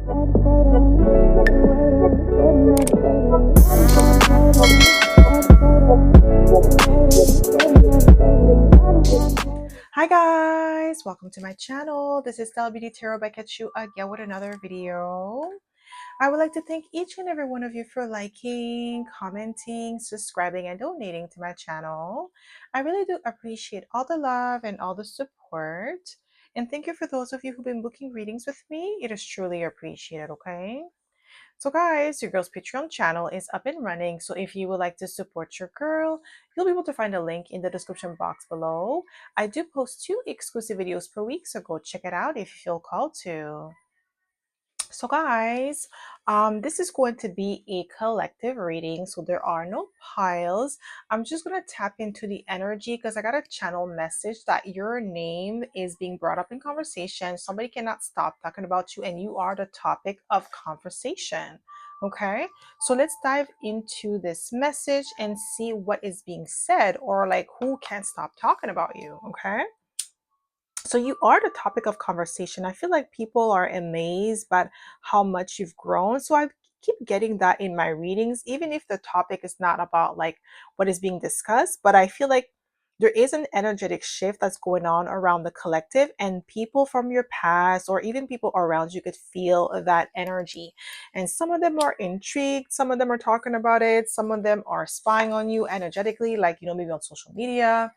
Hi guys, welcome to my channel. This is stellabeautytarot back at you again with another video. I would like to thank each and every one of you for liking, commenting, subscribing, and donating to my channel. I really do appreciate all the love and all the support. And thank you for those of you who've been booking readings with me. It is truly appreciated, okay? So guys, your girl's Patreon channel is up and running. So if you would like to support your girl, you'll be able to find a link in the description box below. I do post 2 exclusive videos per week, so go check it out if you feel called to. So guys, this is going to be a collective reading, so there are no piles. I'm just going to tap into the energy because I got a channel message that your name is being brought up in conversation. Somebody cannot stop talking about you and you are the topic of conversation. Okay, so let's dive into this message and see what is being said, or like who can't stop talking about you. Okay, so you are the topic of conversation. I feel like people are amazed by how much you've grown. So I keep getting that in my readings, even if the topic is not about like what is being discussed. But I feel like there is an energetic shift that's going on around the collective, and people from your past or even people around you could feel that energy. And some of them are intrigued, some of them are talking about it, some of them are spying on you energetically, like, maybe on social media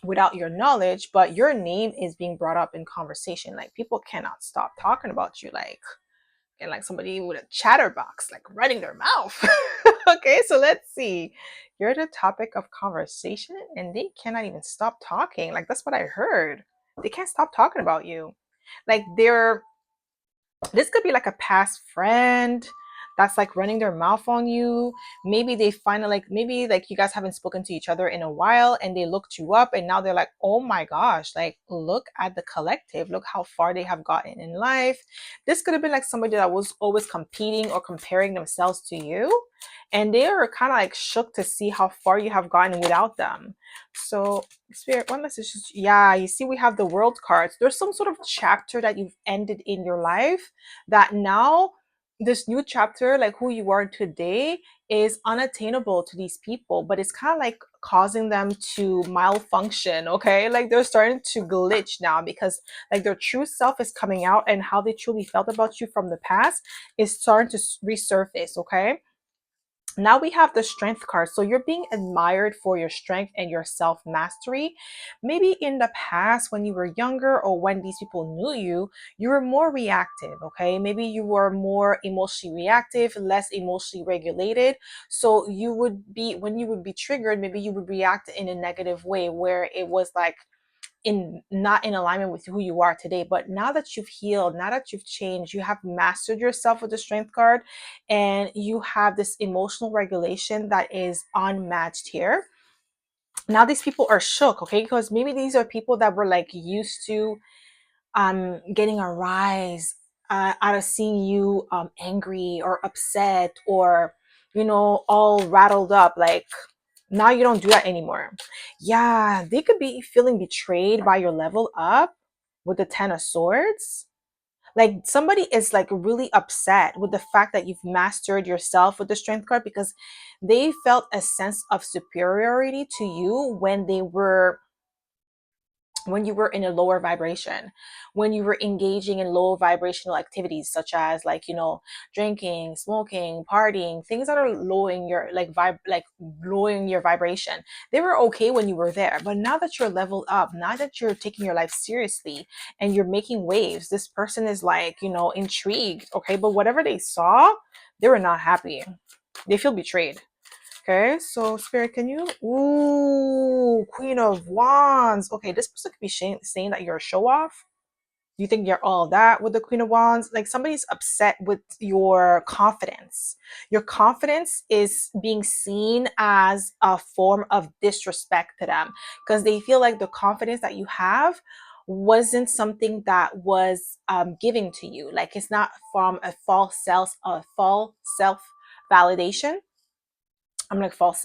without your knowledge, but your name is being brought up in conversation. Like, people cannot stop talking about you, like, and like somebody with a chatterbox, like running their mouth. Okay, so let's see. You're the topic of conversation and they cannot even stop talking. Like, that's what I heard. They can't stop talking about you. Like, this could be like a past friend that's like running their mouth on you. Maybe they find like, maybe like you guys haven't spoken to each other in a while and they looked you up and now they're like, oh my gosh, like, look at the collective, look how far they have gotten in life. This could have been like somebody that was always competing or comparing themselves to you, and they are kind of like shook to see how far you have gotten without them. So Spirit, one message is, yeah, you see we have the world cards. There's some sort of chapter that you've ended in your life that now this new chapter, like who you are today, is unattainable to these people, but it's kind of like causing them to malfunction. Okay, like they're starting to glitch now because like their true self is coming out, and how they truly felt about you from the past is starting to resurface. Okay, now we have the strength card. So you're being admired for your strength and your self-mastery. Maybe in the past when you were younger or when these people knew you, you were more reactive, okay? Maybe you were more emotionally reactive, less emotionally regulated. So you would be, when you would be triggered, maybe you would react in a negative way where it was like not in alignment with who you are today. But now that you've healed, now that you've changed, you have mastered yourself with the strength card, and you have this emotional regulation that is unmatched here. Now these people are shook, okay, because maybe these are people that were like used to getting a rise out of seeing you angry or upset, or all rattled up. Like, now you don't do that anymore. Yeah, they could be feeling betrayed by your level up with the 10 of Swords. Like, somebody is like really upset with the fact that you've mastered yourself with the strength card, because they felt a sense of superiority to you when you were in a lower vibration, when you were engaging in low vibrational activities such as, like, drinking, smoking, partying, things that are lowering your lowering your vibration. They were okay when you were there, but now that you're leveled up, now that you're taking your life seriously and you're making waves, this person is like, intrigued. Okay, but whatever they saw, they were not happy. They feel betrayed. Okay, so Spirit, can you? Ooh, Queen of Wands. Okay, this person could be saying that you're a show off. You think you're all that with the Queen of Wands. Like, somebody's upset with your confidence. Your confidence is being seen as a form of disrespect to them, because they feel like the confidence that you have wasn't something that was given to you. Like, it's not from a false self validation. I'm like false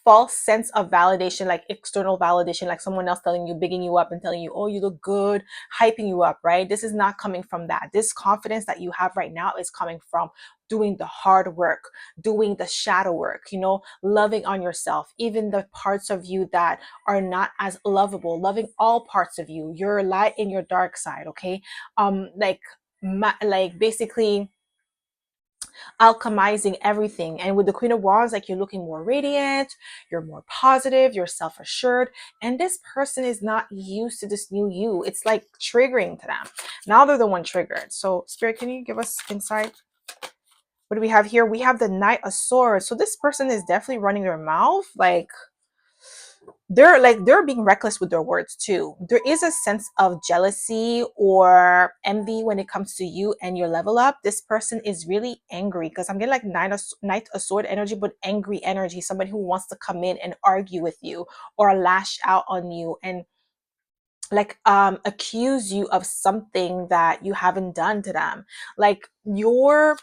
false sense of validation, like external validation, like someone else telling you, bigging you up and telling you, oh, you look good, hyping you up, right? This is not coming from that. This confidence that you have right now is coming from doing the hard work, doing the shadow work, you know, loving on yourself, even the parts of you that are not as lovable, loving all parts of you, your light and your dark side, okay? Like basically alchemizing everything. And with the Queen of Wands, like you're looking more radiant, you're more positive, you're self-assured, and this person is not used to this new you. It's like triggering to them. Now they're the one triggered. So Spirit, can you give us insight? What do we have here? We have the Knight of Swords. So this person is definitely running their mouth. Like they're being reckless with their words too. There is a sense of jealousy or envy when it comes to you and your level up. This person is really angry because I'm getting like Knight of Sword energy, but angry energy. Somebody who wants to come in and argue with you or lash out on you and like accuse you of something that you haven't done to them. Like your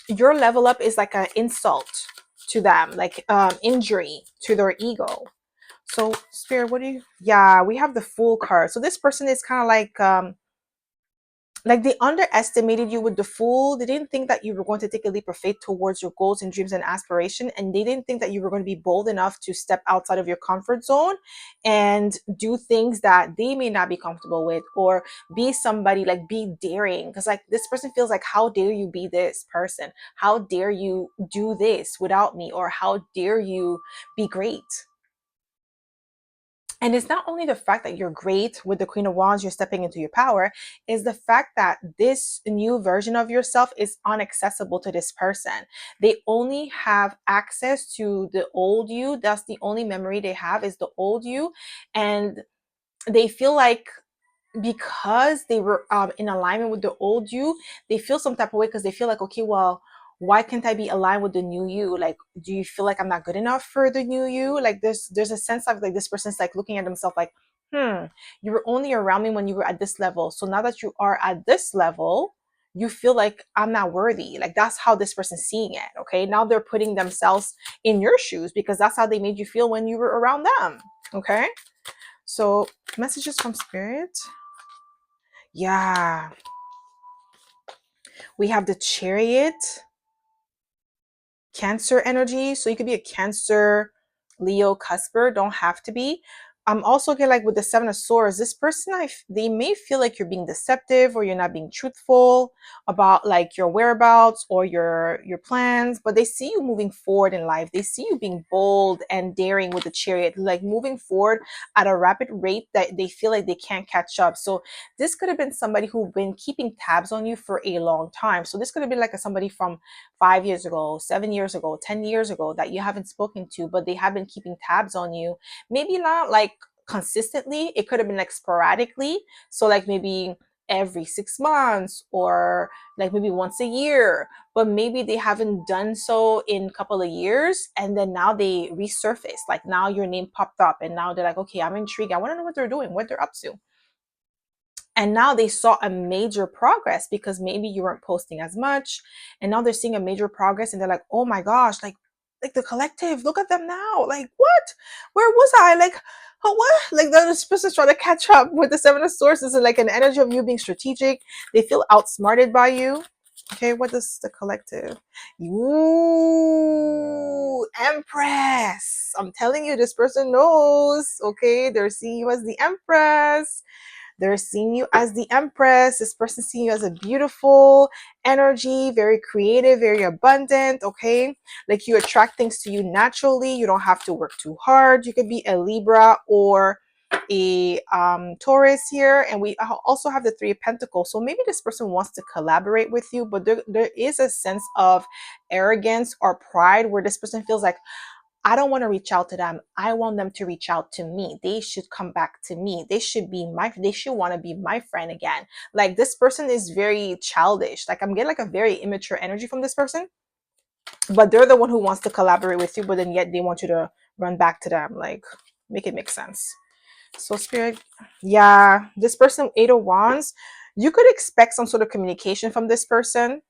level up is like an insult to them, like injury to their ego. So Spirit, what do you, yeah, we have the Fool card. So this person is kind of like they underestimated you with the Fool. They didn't think that you were going to take a leap of faith towards your goals and dreams and aspiration, and they didn't think that you were going to be bold enough to step outside of your comfort zone and do things that they may not be comfortable with, or be somebody, like be daring. Because like this person feels like, how dare you be this person, how dare you do this without me, or how dare you be great. And it's not only the fact that you're great with the Queen of Wands, you're stepping into your power, is the fact that this new version of yourself is inaccessible to this person. They only have access to the old you. That's the only memory they have, is the old you. And they feel like because they were in alignment with the old you, they feel some type of way because they feel like, okay, well, why can't I be aligned with the new you? Like, do you feel like I'm not good enough for the new you? Like there's a sense of like this person's like looking at themselves like, you were only around me when you were at this level. So now that you are at this level, you feel like I'm not worthy. Like that's how this person's seeing it. Okay. Now they're putting themselves in your shoes because that's how they made you feel when you were around them. Okay. So messages from Spirit. Yeah, we have the Chariot, Cancer energy. So you could be a Cancer, Leo, Cusper. Don't have to be. I'm also get like with the Seven of Swords, this person, they may feel like you're being deceptive or you're not being truthful about like your whereabouts or your plans, but they see you moving forward in life. They see you being bold and daring with the Chariot, like moving forward at a rapid rate that they feel like they can't catch up. So this could have been somebody who's been keeping tabs on you for a long time. So this could have been like somebody from 5 years ago, 7 years ago, 10 years ago that you haven't spoken to, but they have been keeping tabs on you. Maybe not like consistently, it could have been like sporadically. So like maybe every 6 months or like maybe once a year, but maybe they haven't done so in a couple of years, and then now they resurface, like now your name popped up and now they're like, okay, I'm intrigued, I want to know what they're doing, what they're up to. And now they saw a major progress because maybe you weren't posting as much, and now they're seeing a major progress and they're like, oh my gosh, like the collective, look at them now, like what, where was I, like oh, what, like this person's trying to catch up with the Seven of Swords. Is like an energy of you being strategic. They feel outsmarted by you. Okay, what does the collective? Ooh, Empress. I'm telling you, this person knows. Okay, they're seeing you as the Empress. They're seeing you as the Empress. This person seeing you as a beautiful energy, very creative, very abundant. Okay. Like you attract things to you naturally. You don't have to work too hard. You could be a Libra or a Taurus here. And we also have the Three of Pentacles. So maybe this person wants to collaborate with you, but there is a sense of arrogance or pride where this person feels like, I don't want to reach out to them. I want them to reach out to me. They should come back to me. They should want to be my friend again. Like this person is very childish. Like I'm getting like a very immature energy from this person, but they're the one who wants to collaborate with you, but then yet they want you to run back to them. Like make it make sense. So Spirit, yeah, this person, Eight of Wands, you could expect some sort of communication from this person.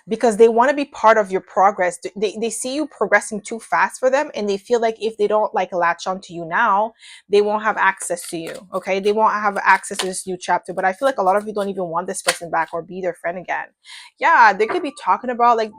because they want to be part of your progress. They see you progressing too fast for them, and they feel like if they don't like latch onto you now, they won't have access to you. Okay, they won't have access to this new chapter. But I feel like a lot of you don't even want this person back or be their friend again. Yeah, they could be talking about like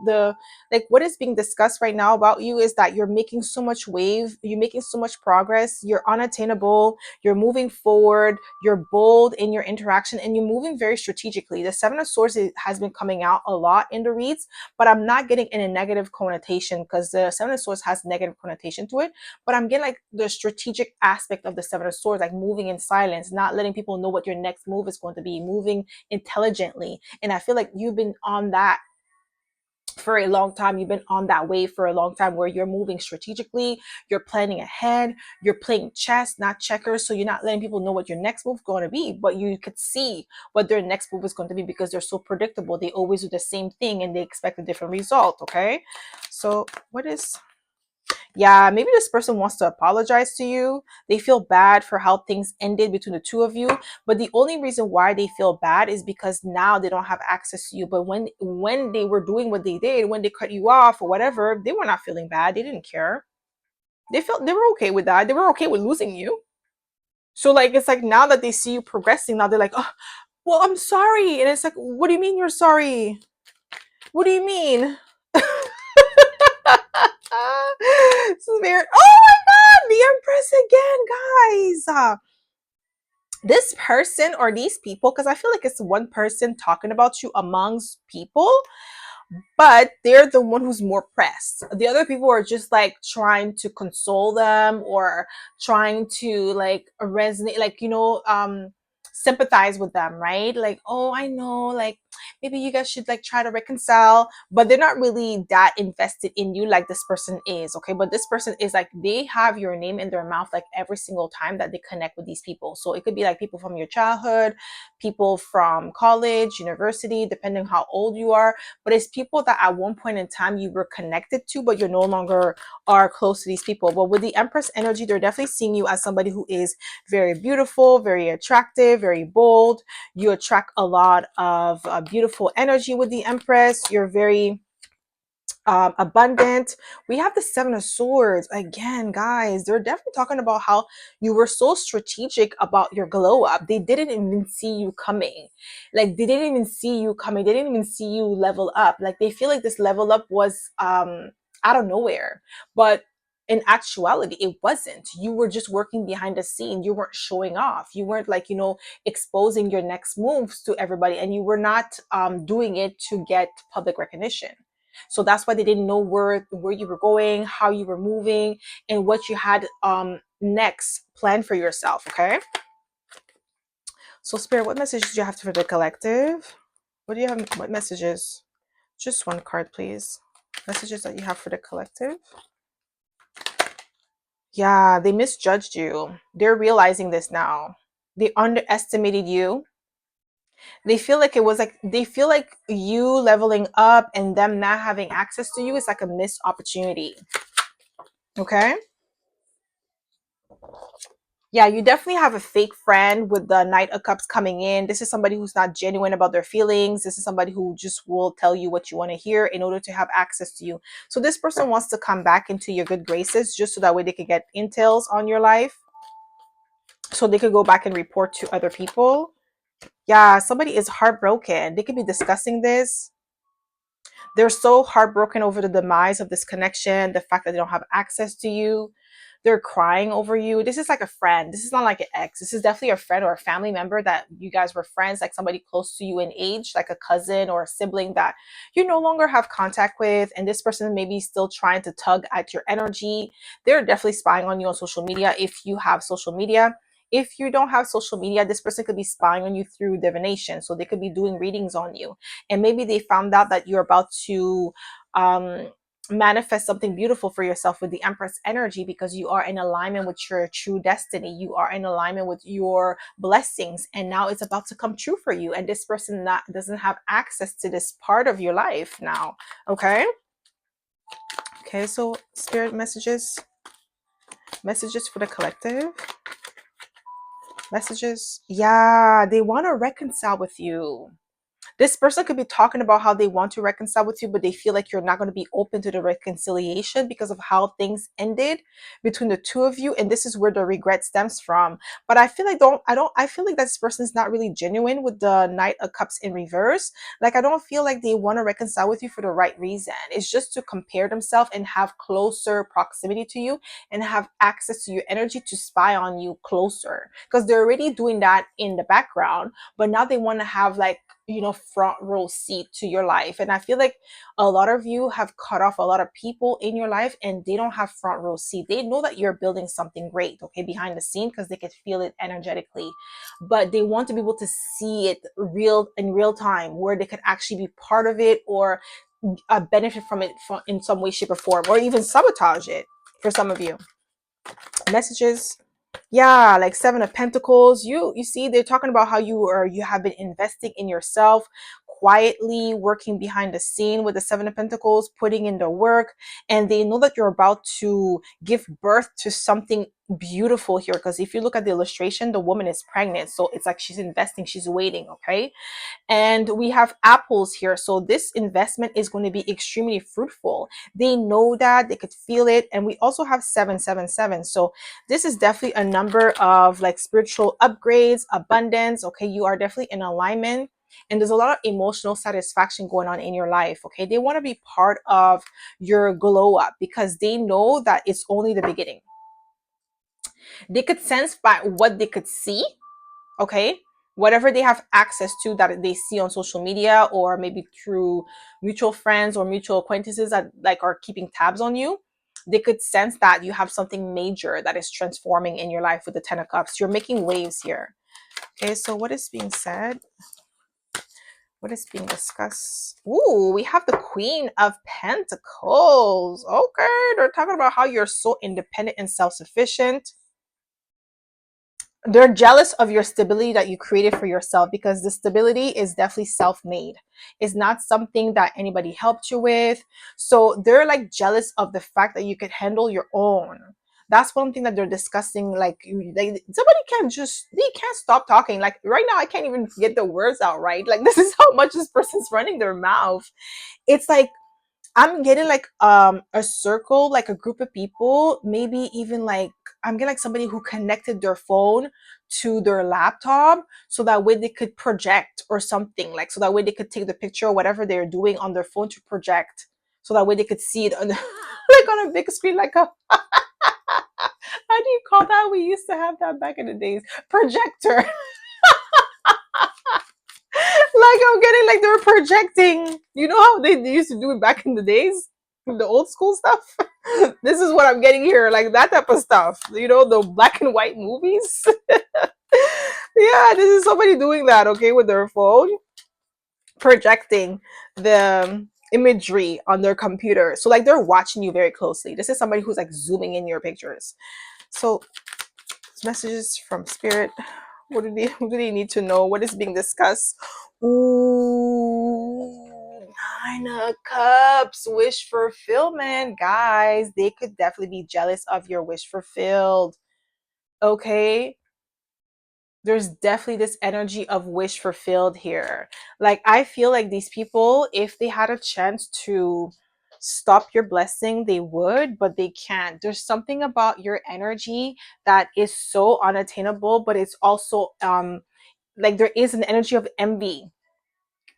what is being discussed right now about you is that you're making so much wave, you're making so much progress, you're unattainable, you're moving forward, you're bold in your interaction, and you're moving very strategically. The Seven of Swords has been coming out a lot in the reads, but I'm not getting in a negative connotation, because the Seven of Swords has negative connotation to it. But I'm getting like the strategic aspect of the Seven of Swords, like moving in silence, not letting people know what your next move is going to be, moving intelligently. And I feel like you've been on that for a long time. You've been on that wave for a long time, where you're moving strategically, you're planning ahead, you're playing chess, not checkers. So you're not letting people know what your next move is going to be, but you could see what their next move is going to be, because they're so predictable. They always do the same thing and they expect a different result. Okay, so what is, yeah, maybe this person wants to apologize to you. They feel bad for how things ended between the two of you, but the only reason why they feel bad is because now they don't have access to you. But when they were doing what they did, when they cut you off or whatever, they were not feeling bad. They didn't care. They felt they were okay with that. They were okay with losing you. So like it's like now that they see you progressing, now they're like, oh, well, I'm sorry. And it's like, what do you mean you're sorry? What do you mean? Spirit. Oh my God, the Empress again, guys. This person or these people, because I feel like it's one person talking about you amongst people, but they're the one who's more pressed. The other people are just like trying to console them, or trying to like resonate, like, sympathize with them, right? Like, oh, I know, like maybe you guys should like try to reconcile, but they're not really that invested in you like this person is. Okay, but this person is like, they have your name in their mouth like every single time that they connect with these people. So it could be like people from your childhood, people from college, university, depending on how old you are. But it's people that at one point in time you were connected to, but you're no longer are close to these people. But with the Empress energy, they're definitely seeing you as somebody who is very beautiful, very attractive, very bold. You attract a lot of beautiful energy with the Empress. You're very abundant. We have the Seven of Swords again, guys. They're definitely talking about how you were so strategic about your glow up. They didn't even see you coming. Like they didn't even see you coming. They didn't even see you level up. Like they feel like this level up was out of nowhere, but in actuality it wasn't. You were just working behind the scene. You weren't showing off. You weren't like, exposing your next moves to everybody, and you were not doing it to get public recognition. So that's why they didn't know where you were going, how you were moving, and what you had next planned for yourself. Okay, so Spirit, what messages do you have for the collective? What do you have? What messages? Just one card, please. Messages that you have for the collective. Yeah, they misjudged you. They're realizing this now. They underestimated you. They feel like they feel like you leveling up and them not having access to you is like a missed opportunity. Okay, yeah, you definitely have a fake friend with the Knight of Cups coming in. This is somebody who's not genuine about their feelings. This is somebody who just will tell you what you want to hear in order to have access to you. So this person wants to come back into your good graces just so that way they can get intels on your life, so they could go back and report to other people. Yeah, somebody is heartbroken. They could be discussing this. They're so heartbroken over the demise of this connection, the fact that they don't have access to you. They're crying over you. This is like a friend. This is not like an ex. This is definitely a friend or a family member that you guys were friends, like somebody close to you in age, like a cousin or a sibling that you no longer have contact with. And this person may be still trying to tug at your energy. They're definitely spying on you on social media if you have social media. If you don't have social media, this person could be spying on you through divination. So they could be doing readings on you. And maybe they found out that you're about to manifest something beautiful for yourself with the Empress energy, because you are in alignment with your true destiny. You are in alignment with your blessings, and now it's about to come true for you. And this person doesn't have access to this part of your life now. Okay, so Spirit, messages for the collective. Messages. Yeah, they want to reconcile with you. This person could be talking about how they want to reconcile with you, but they feel like you're not going to be open to the reconciliation because of how things ended between the two of you. And this is where the regret stems from. But I feel like I feel like this person is not really genuine with the Knight of Cups in reverse. Like, I don't feel like they want to reconcile with you for the right reason. It's just to compare themselves and have closer proximity to you and have access to your energy to spy on you closer, because they're already doing that in the background, but now they want to have, like, front row seat to your life. And I feel like a lot of you have cut off a lot of people in your life and they don't have front row seat. They know that you're building something great, okay, behind the scene, because they could feel it energetically, but they want to be able to see it in real time, where they could actually be part of it, or benefit from it in some way, shape, or form, or even sabotage it for some of you. Messages. Yeah, like Seven of Pentacles. You see, they're talking about how you have been investing in yourself, quietly working behind the scene with the Seven of Pentacles, putting in the work, and they know that you're about to give birth to something beautiful here. Because if you look at the illustration, the woman is pregnant, so it's like she's investing, she's waiting. Okay, and we have apples here, so this investment is going to be extremely fruitful. They know that, they could feel it. And we also have 777, so this is definitely a number of like spiritual upgrades, abundance. Okay, you are definitely in alignment, and there's a lot of emotional satisfaction going on in your life. Okay, they want to be part of your glow up because they know that it's only the beginning. They could sense by what they could see, okay, whatever they have access to that they see on social media, or maybe through mutual friends or mutual acquaintances that like are keeping tabs on you. They could sense that you have something major that is transforming in your life with the 10 of Cups. You're making waves here. Okay, so what is being said? What is being discussed? Ooh, we have the Queen of Pentacles. Okay, they're talking about how you're so independent and self-sufficient. They're jealous of your stability that you created for yourself, because the stability is definitely self-made. It's not something that anybody helped you with. So they're like jealous of the fact that you could handle your own. That's one thing that they're discussing. Like somebody they can't stop talking. Like right now, I can't even get the words out right. Like this is how much this person's running their mouth. It's like I'm getting like a circle, like a group of people, maybe even like I'm getting like somebody who connected their phone to their laptop so that way they could project or something, like so that way they could take the picture or whatever they're doing on their phone to project, so that way they could see it on the, like on a big screen, like a how do you call that? We used to have that back in the days. Projector. Like I'm getting like they were projecting. You know how they used to do it back in the days? The old school stuff. This is what I'm getting here, like that type of stuff. The black and white movies. Yeah, this is somebody doing that, okay, with their phone, projecting the imagery on their computer. So like they're watching you very closely. This is somebody who's like zooming in your pictures. So messages from spirit. What do they need to know? What is being discussed? Ooh, 9 of Cups, wish fulfillment. Guys, they could definitely be jealous of your wish fulfilled. Okay, there's definitely this energy of wish fulfilled here. Like I feel like these people, if they had a chance to stop your blessing, they would, but they can't. There's something about your energy that is so unattainable, but it's also like there is an energy of envy,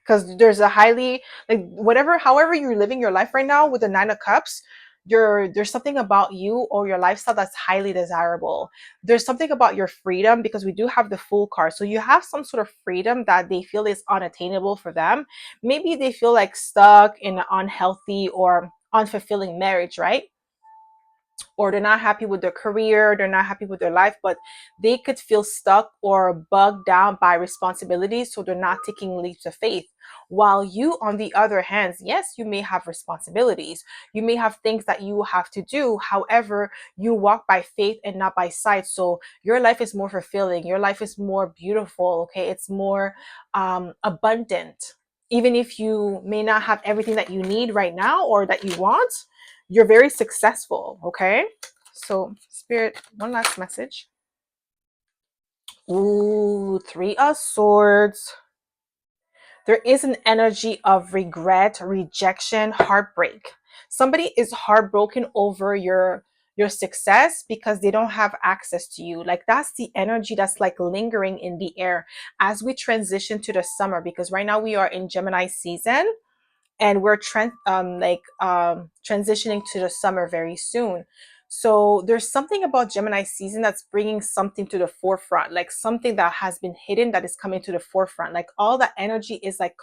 because there's a highly, like, whatever, however you're living your life right now with the 9 of Cups, there's something about you or your lifestyle that's highly desirable. There's something about your freedom, because we do have the Fool card, so you have some sort of freedom that they feel is unattainable for them. Maybe they feel like stuck in an unhealthy or unfulfilling marriage, right? Or they're not happy with their career, they're not happy with their life, but they could feel stuck or bugged down by responsibilities, so they're not taking leaps of faith. While you, on the other hand, yes, you may have responsibilities, you may have things that you have to do. However, you walk by faith and not by sight, so your life is more fulfilling, your life is more beautiful. Okay, it's more abundant. Even if you may not have everything that you need right now or that you want, you're very successful. Okay, so spirit, one last message. Ooh, 3 of Swords. There is an energy of regret, rejection, heartbreak. Somebody is heartbroken over your success because they don't have access to you. Like that's the energy that's like lingering in the air as we transition to the summer, because right now we are in Gemini season and we're transitioning to the summer very soon. So there's something about Gemini season that's bringing something to the forefront, like something that has been hidden that is coming to the forefront. Like all that energy is like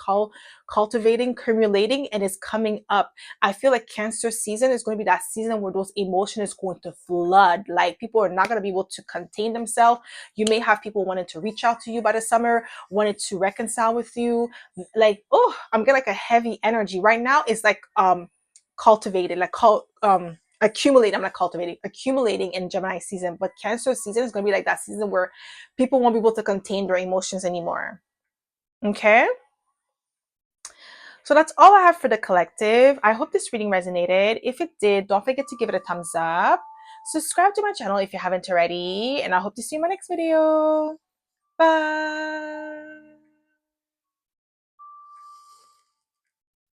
cultivating, accumulating, and is coming up. I feel like Cancer season is going to be that season where those emotions is going to flood. Like people are not going to be able to contain themselves. You may have people wanting to reach out to you by the summer, wanted to reconcile with you, like, oh, I'm getting like a heavy energy right now. It's like cultivated, like accumulating. I'm not cultivating, accumulating in Gemini season. But Cancer season is going to be like that season where people won't be able to contain their emotions anymore. Okay, so that's all I have for the collective. I hope this reading resonated. If it did, don't forget to give it a thumbs up, subscribe to my channel if you haven't already, and I hope to see you in my next video. Bye.